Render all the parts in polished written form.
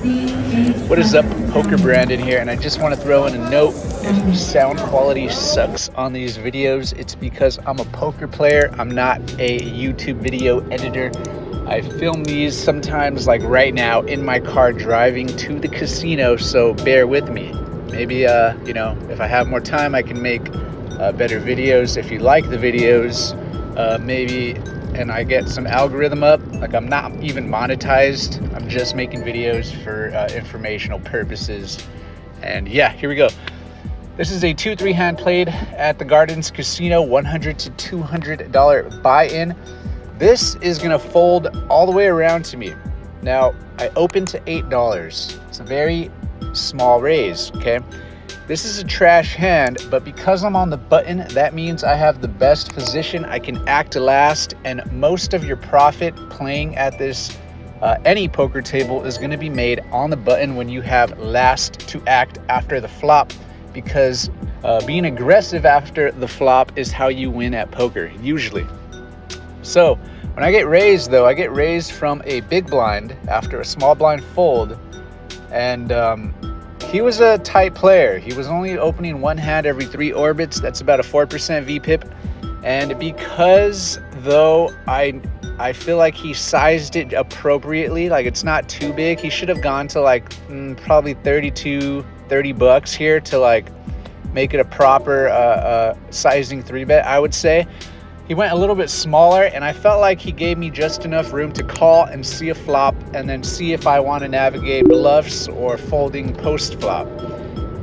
What is up, Pokerbrandon here, and I just want to throw in a note. If sound quality sucks on these videos, it's because I'm a poker player. I'm not a YouTube video editor. I film these sometimes, like right now, in my car driving to the casino, so bear with me. Maybe, if I have more time, I can make better videos. If you like the videos, and I get some algorithm up, like I'm not even monetized, I'm just making videos for informational purposes. And yeah, here we go. This is a 2-3 hand played at the Gardens Casino, $100 to $200 buy-in. This is gonna fold all the way around to me. Now, I open to $8. It's a very small raise, okay? This is a trash hand, but because I'm on the button, that means I have the best position. I can act last, and most of your profit playing at this any poker table is going to be made on the button when you have last to act after the flop, because being aggressive after the flop is how you win at poker, usually. So when I get raised, though, I get raised from a big blind after a small blind fold, and he was a tight player. He was only opening one hand every 3 orbits. That's about a 4% VPIP. And because, though, I feel like he sized it appropriately, like it's not too big. He should have gone to like probably $30 here to like make it a proper sizing 3-bet, I would say. He went a little bit smaller, and I felt like he gave me just enough room to call and see a flop, and then see if I want to navigate bluffs or folding post-flop.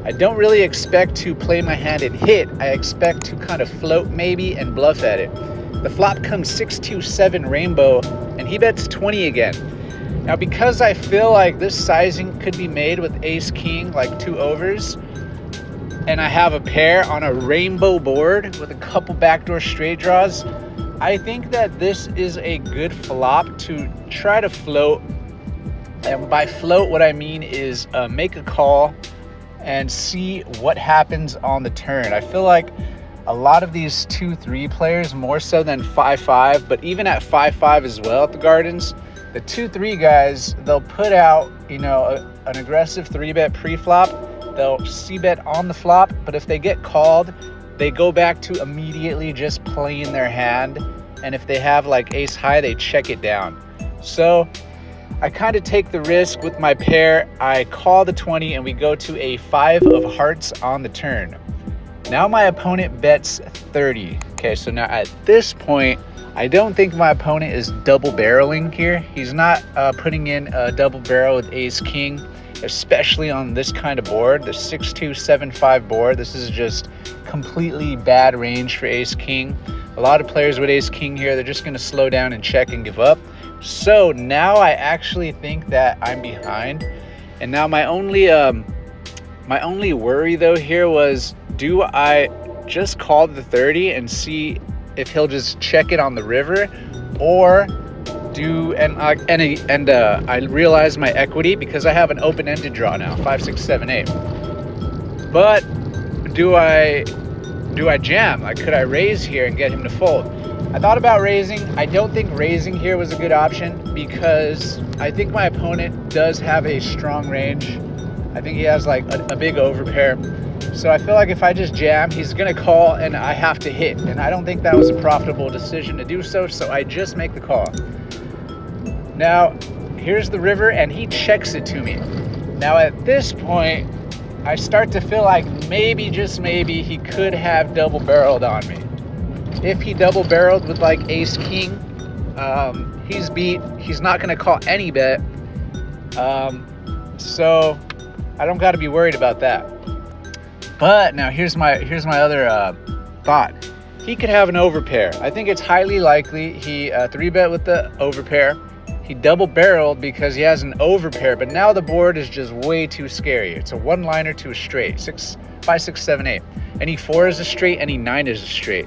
I don't really expect to play my hand and hit. I expect to kind of float maybe and bluff at it. The flop comes 6-2-7 rainbow, and he bets 20 again. Now, because I feel like this sizing could be made with ace-king, like 2 overs, and I have a pair on a rainbow board with a couple backdoor straight draws, I think that this is a good flop to try to float. And by float, what I mean is make a call and see what happens on the turn. I feel like a lot of these 2-3 players, more so than 5-5, but even at 5-5 as well at the Gardens, the 2-3 guys, they'll put out, an aggressive 3-bet pre-flop. They'll c-bet on the flop, but if they get called, they go back to immediately just playing their hand. And if they have like ace high, they check it down. So I kind of take the risk with my pair. I call the 20, and we go to a 5 of hearts on the turn. Now my opponent bets 30. Okay, so now at this point, I don't think my opponent is double barreling here. He's not putting in a double barrel with ace king, especially on this kind of board, the 6-2-7-5 board. This is just completely bad range for ace king. A lot of players with ace king here, they're just going to slow down and check and give up. So now I actually think that I'm behind. And now my only worry though here was, do I just call the 30 and see if he'll just check it on the river, or I realize my equity because I have an open-ended draw now, 5, 6, 7, 8. But do I jam? Like, could I raise here and get him to fold? I thought about raising. I don't think raising here was a good option because I think my opponent does have a strong range. I think he has like a big overpair. So I feel like if I just jam, he's gonna call and I have to hit. And I don't think that was a profitable decision to do so, so I just make the call. Now, here's the river, and he checks it to me. Now, at this point, I start to feel like maybe, just maybe, he could have double-barreled on me. If he double-barreled with, like, ace-king, he's beat. He's not going to call any bet. So I don't got to be worried about that. But now, here's my other thought. He could have an overpair. I think it's highly likely he 3-bet with the overpair. He double barreled because he has an overpair, but now the board is just way too scary. It's a one-liner to a straight, 5, 6, 7, 8. Any 4 is a straight, any 9 is a straight.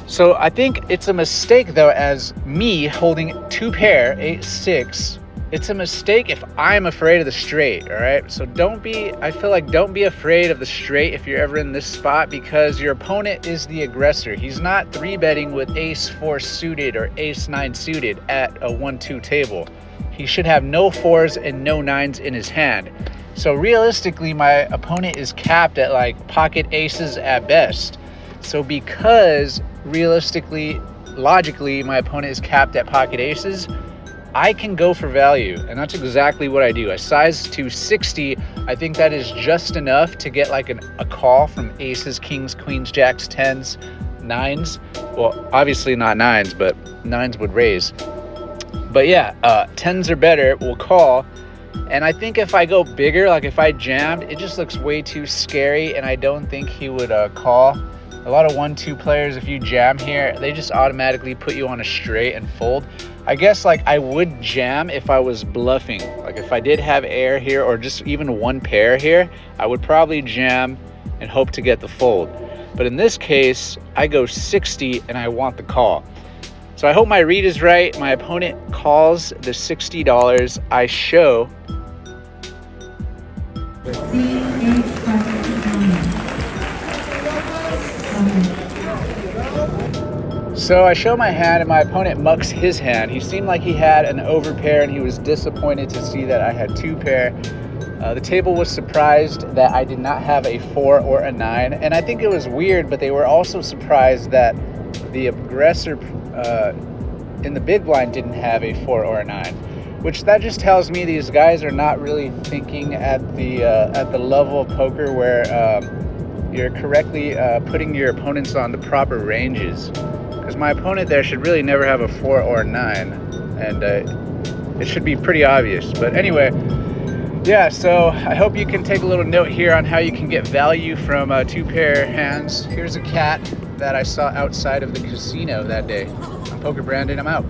So I think it's a mistake though, as me holding 2 pair, 8, 6, it's a mistake if I'm afraid of the straight, all right? So I feel like don't be afraid of the straight if you're ever in this spot, because your opponent is the aggressor. He's not 3-betting with ace-4 suited or ace-9 suited at a 1-2 table. He should have no 4s and no 9s in his hand. So realistically, my opponent is capped at like pocket aces at best. So because realistically, logically, my opponent is capped at pocket aces, I can go for value, and that's exactly what I do. I size to 60. I think that is just enough to get like a call from aces, kings, queens, jacks, 10s, 9s. Well, obviously not 9s, but 9s would raise. But yeah, 10s are better, we'll call. And I think if I go bigger, like if I jammed, it just looks way too scary, and I don't think he would call. A lot of 1-2 players, if you jam here, they just automatically put you on a straight and fold. I guess like I would jam if I was bluffing. Like if I did have air here or just even one pair here, I would probably jam and hope to get the fold. But in this case, I go 60 and I want the call. So I hope my read is right. My opponent calls the $60. I show. So I show my hand and my opponent mucks his hand. He seemed like he had an overpair and he was disappointed to see that I had 2 pair. The table was surprised that I did not have a 4 or a 9. And I think it was weird, but they were also surprised that the aggressor in the big blind didn't have a 4 or a 9. Which that just tells me these guys are not really thinking at the level of poker where you're correctly putting your opponents on the proper ranges. Because my opponent there should really never have a 4 or a 9, and it should be pretty obvious. But anyway, yeah, so I hope you can take a little note here on how you can get value from 2-pair hands. Here's a cat that I saw outside of the casino that day. I'm Pokerbrandon, I'm out.